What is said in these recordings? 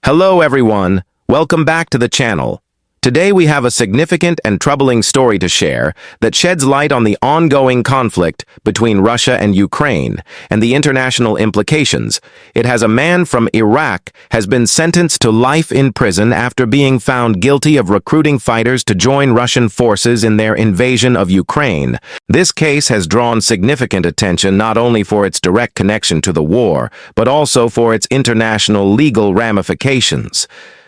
Hello everyone, welcome back to the channel. Today we have a significant and troubling story to share that sheds light on the ongoing conflict between Russia and Ukraine and the international implications. It has a man from Iraq has been sentenced to life in prison after being found guilty of recruiting fighters to join Russian forces in their invasion of Ukraine. This case has drawn significant attention not only for its direct connection to the war, but also for its international legal ramifications.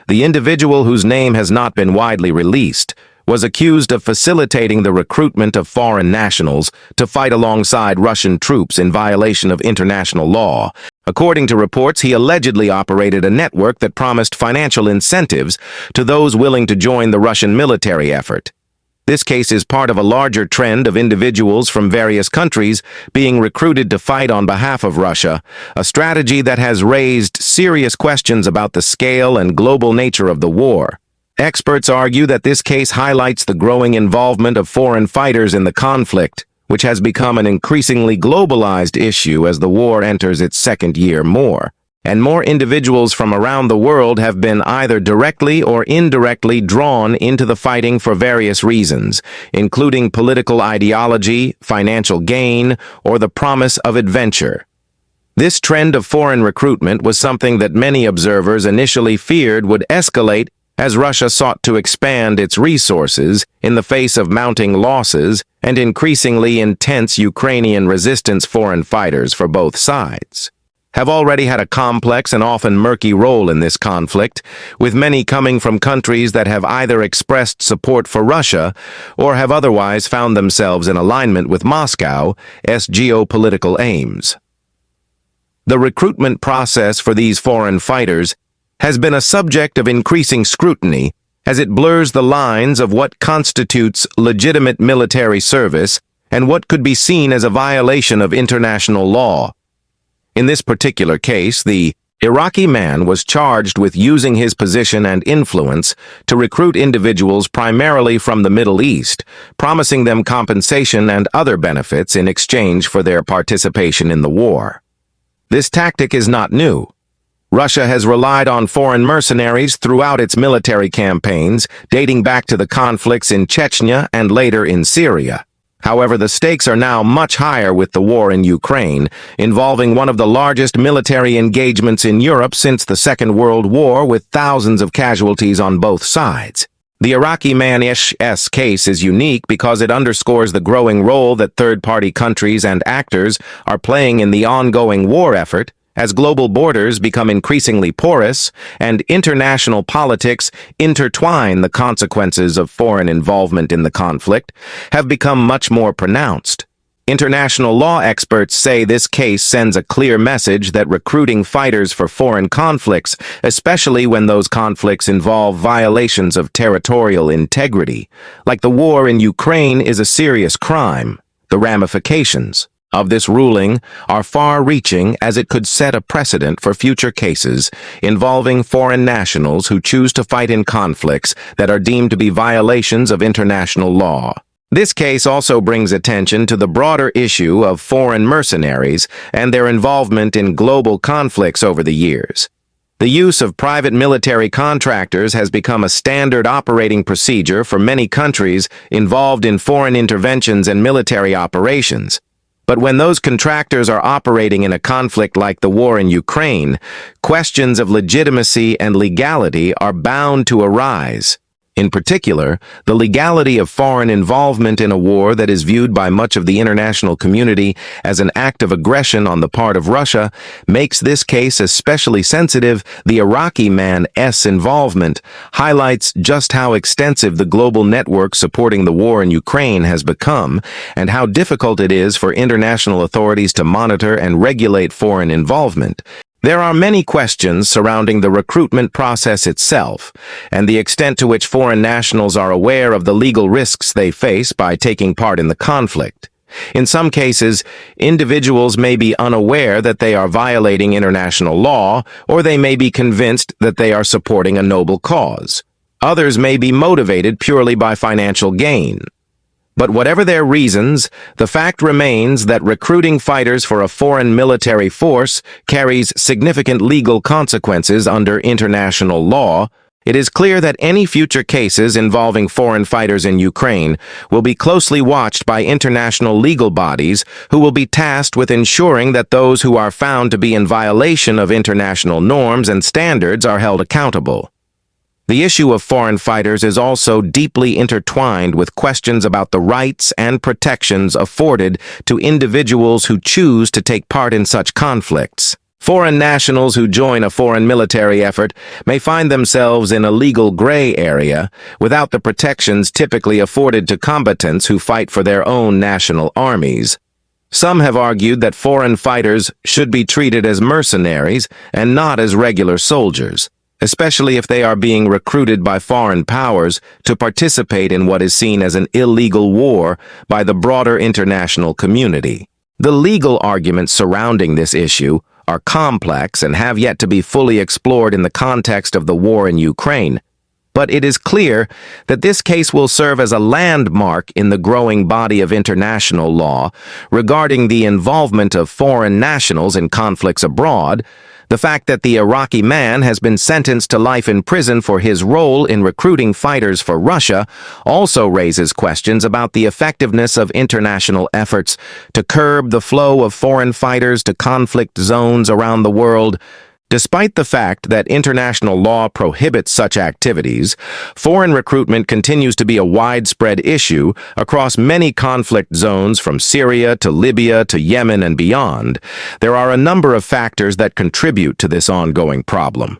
The individual, whose name has not been widely released, was accused of facilitating the recruitment of foreign nationals to fight alongside Russian troops in violation of international law. According to reports, he allegedly operated a network that promised financial incentives to those willing to join the Russian military effort. This case is part of a larger trend of individuals from various countries being recruited to fight on behalf of Russia, a strategy that has raised serious questions about the scale and global nature of the war. Experts argue that this case highlights the growing involvement of foreign fighters in the conflict, which has become an increasingly globalized issue as the war enters its second year. More and more individuals from around the world have been either directly or indirectly drawn into the fighting for various reasons, including political ideology, financial gain, or the promise of adventure. This trend of foreign recruitment was something that many observers initially feared would escalate as Russia sought to expand its resources in the face of mounting losses and increasingly intense Ukrainian resistance. Foreign fighters for both sides have already had a complex and often murky role in this conflict, with many coming from countries that have either expressed support for Russia or have otherwise found themselves in alignment with Moscow's geopolitical aims. The recruitment process for these foreign fighters has been a subject of increasing scrutiny as it blurs the lines of what constitutes legitimate military service and what could be seen as a violation of international law. In this particular case, the Iraqi man was charged with using his position and influence to recruit individuals primarily from the Middle East, promising them compensation and other benefits in exchange for their participation in the war. This tactic is not new. Russia has relied on foreign mercenaries throughout its military campaigns, dating back to the conflicts in Chechnya and later in Syria. However, the stakes are now much higher with the war in Ukraine, involving one of the largest military engagements in Europe since the Second World War, with thousands of casualties on both sides. The Iraqi man's case is unique because it underscores the growing role that third-party countries and actors are playing in the ongoing war effort, as global borders become increasingly porous and international politics intertwine. The consequences of foreign involvement in the conflict have become much more pronounced. International law experts say this case sends a clear message that recruiting fighters for foreign conflicts, especially when those conflicts involve violations of territorial integrity, like the war in Ukraine, is a serious crime. The ramifications of this ruling are far-reaching, as it could set a precedent for future cases involving foreign nationals who choose to fight in conflicts that are deemed to be violations of international law. This case also brings attention to the broader issue of foreign mercenaries and their involvement in global conflicts over the years. The use of private military contractors has become a standard operating procedure for many countries involved in foreign interventions and military operations. But when those contractors are operating in a conflict like the war in Ukraine, questions of legitimacy and legality are bound to arise. In particular, the legality of foreign involvement in a war that is viewed by much of the international community as an act of aggression on the part of Russia makes this case especially sensitive. The Iraqi man's involvement highlights just how extensive the global network supporting the war in Ukraine has become and how difficult it is for international authorities to monitor and regulate foreign involvement. There are many questions surrounding the recruitment process itself and the extent to which foreign nationals are aware of the legal risks they face by taking part in the conflict. In some cases, individuals may be unaware that they are violating international law, or they may be convinced that they are supporting a noble cause. Others may be motivated purely by financial gain. But whatever their reasons, the fact remains that recruiting fighters for a foreign military force carries significant legal consequences under international law. It is clear that any future cases involving foreign fighters in Ukraine will be closely watched by international legal bodies who will be tasked with ensuring that those who are found to be in violation of international norms and standards are held accountable. The issue of foreign fighters is also deeply intertwined with questions about the rights and protections afforded to individuals who choose to take part in such conflicts. Foreign nationals who join a foreign military effort may find themselves in a legal gray area without the protections typically afforded to combatants who fight for their own national armies. Some have argued that foreign fighters should be treated as mercenaries and not as regular soldiers, especially if they are being recruited by foreign powers to participate in what is seen as an illegal war by the broader international community. The legal arguments surrounding this issue are complex and have yet to be fully explored in the context of the war in Ukraine, but it is clear that this case will serve as a landmark in the growing body of international law regarding the involvement of foreign nationals in conflicts abroad. The fact that the Iraqi man has been sentenced to life in prison for his role in recruiting fighters for Russia also raises questions about the effectiveness of international efforts to curb the flow of foreign fighters to conflict zones around the world. Despite the fact that international law prohibits such activities, foreign recruitment continues to be a widespread issue across many conflict zones from Syria to Libya to Yemen and beyond. There are a number of factors that contribute to this ongoing problem.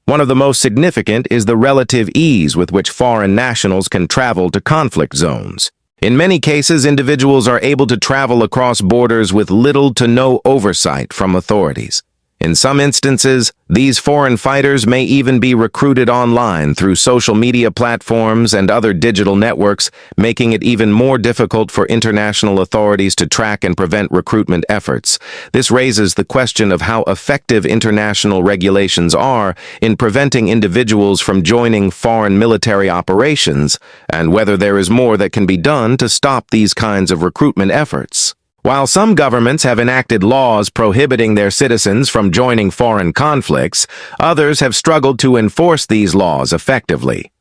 One of the most significant is the relative ease with which foreign nationals can travel to conflict zones. In many cases, individuals are able to travel across borders with little to no oversight from authorities. In some instances, these foreign fighters may even be recruited online through social media platforms and other digital networks, making it even more difficult for international authorities to track and prevent recruitment efforts. This raises the question of how effective international regulations are in preventing individuals from joining foreign military operations, and whether there is more that can be done to stop these kinds of recruitment efforts. While some governments have enacted laws prohibiting their citizens from joining foreign conflicts, others have struggled to enforce these laws effectively.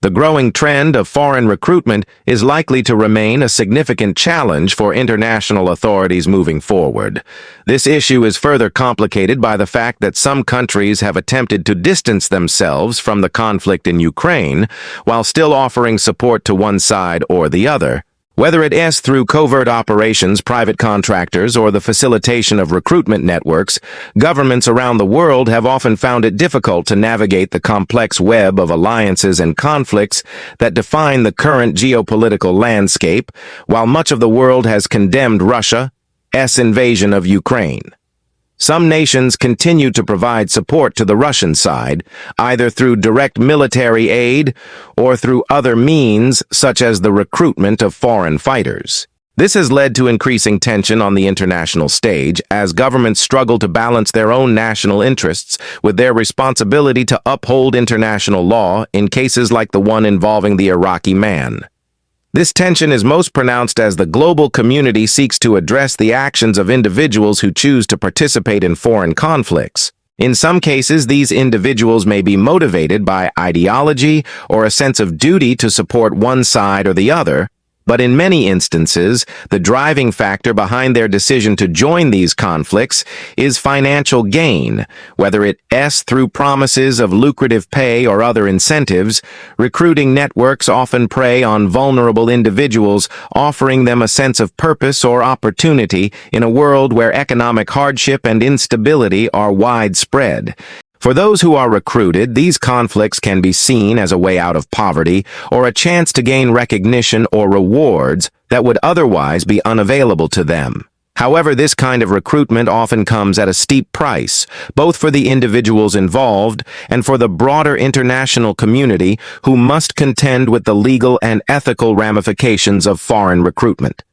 The growing trend of foreign recruitment is likely to remain a significant challenge for international authorities moving forward. This issue is further complicated by the fact that some countries have attempted to distance themselves from the conflict in Ukraine while still offering support to one side or the other. Whether it is through covert operations, private contractors, or the facilitation of recruitment networks, governments around the world have often found it difficult to navigate the complex web of alliances and conflicts that define the current geopolitical landscape, while much of the world has condemned Russia's invasion of Ukraine. Some nations continue to provide support to the Russian side, either through direct military aid or through other means, such as the recruitment of foreign fighters. This has led to increasing tension on the international stage as governments struggle to balance their own national interests with their responsibility to uphold international law in cases like the one involving the Iraqi man. This tension is most pronounced as the global community seeks to address the actions of individuals who choose to participate in foreign conflicts. In some cases, these individuals may be motivated by ideology or a sense of duty to support one side or the other, but in many instances, the driving factor behind their decision to join these conflicts is financial gain, whether it is through promises of lucrative pay or other incentives. Recruiting networks often prey on vulnerable individuals, offering them a sense of purpose or opportunity in a world where economic hardship and instability are widespread. For those who are recruited, these conflicts can be seen as a way out of poverty or a chance to gain recognition or rewards that would otherwise be unavailable to them. However, this kind of recruitment often comes at a steep price, both for the individuals involved and for the broader international community who must contend with the legal and ethical ramifications of foreign recruitment.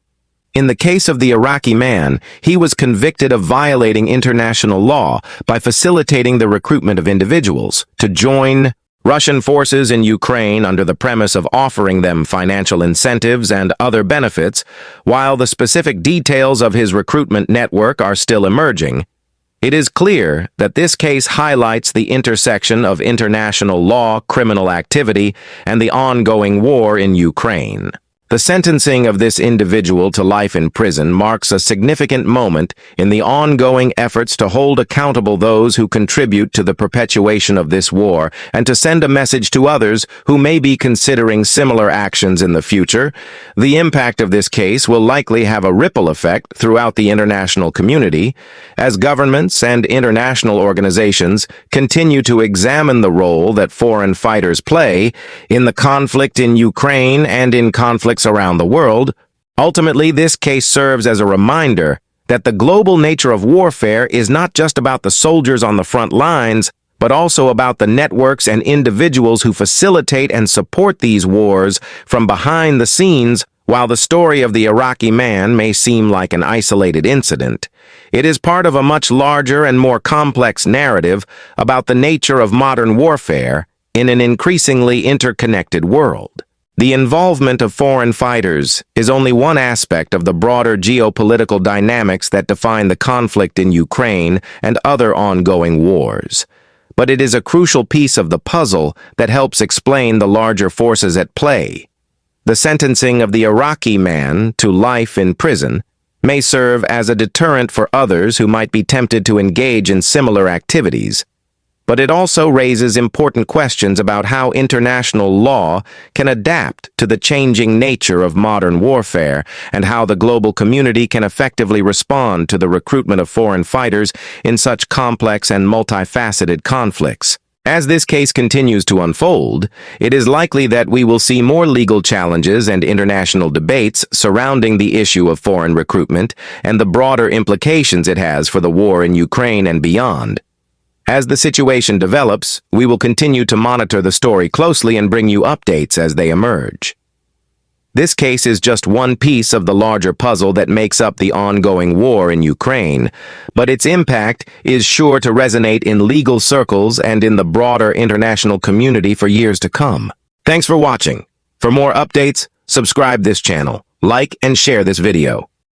In the case of the Iraqi man, he was convicted of violating international law by facilitating the recruitment of individuals to join Russian forces in Ukraine under the premise of offering them financial incentives and other benefits, while the specific details of his recruitment network are still emerging. It is clear that this case highlights the intersection of international law, criminal activity, and the ongoing war in Ukraine. The sentencing of this individual to life in prison marks a significant moment in the ongoing efforts to hold accountable those who contribute to the perpetuation of this war and to send a message to others who may be considering similar actions in the future. The impact of this case will likely have a ripple effect throughout the international community as governments and international organizations continue to examine the role that foreign fighters play in the conflict in Ukraine and in conflicts around the world. Ultimately, this case serves as a reminder that the global nature of warfare is not just about the soldiers on the front lines, but also about the networks and individuals who facilitate and support these wars from behind the scenes. While the story of the Iraqi man may seem like an isolated incident, it is part of a much larger and more complex narrative about the nature of modern warfare in an increasingly interconnected world. The involvement of foreign fighters is only one aspect of the broader geopolitical dynamics that define the conflict in Ukraine and other ongoing wars. But it is a crucial piece of the puzzle that helps explain the larger forces at play. The sentencing of the Iraqi man to life in prison may serve as a deterrent for others who might be tempted to engage in similar activities. But it also raises important questions about how international law can adapt to the changing nature of modern warfare and how the global community can effectively respond to the recruitment of foreign fighters in such complex and multifaceted conflicts. As this case continues to unfold, it is likely that we will see more legal challenges and international debates surrounding the issue of foreign recruitment and the broader implications it has for the war in Ukraine and beyond. As the situation develops, we will continue to monitor the story closely and bring you updates as they emerge. This case is just one piece of the larger puzzle that makes up the ongoing war in Ukraine, but its impact is sure to resonate in legal circles and in the broader international community for years to come. Thanks for watching. For more updates, subscribe this channel, like and share this video.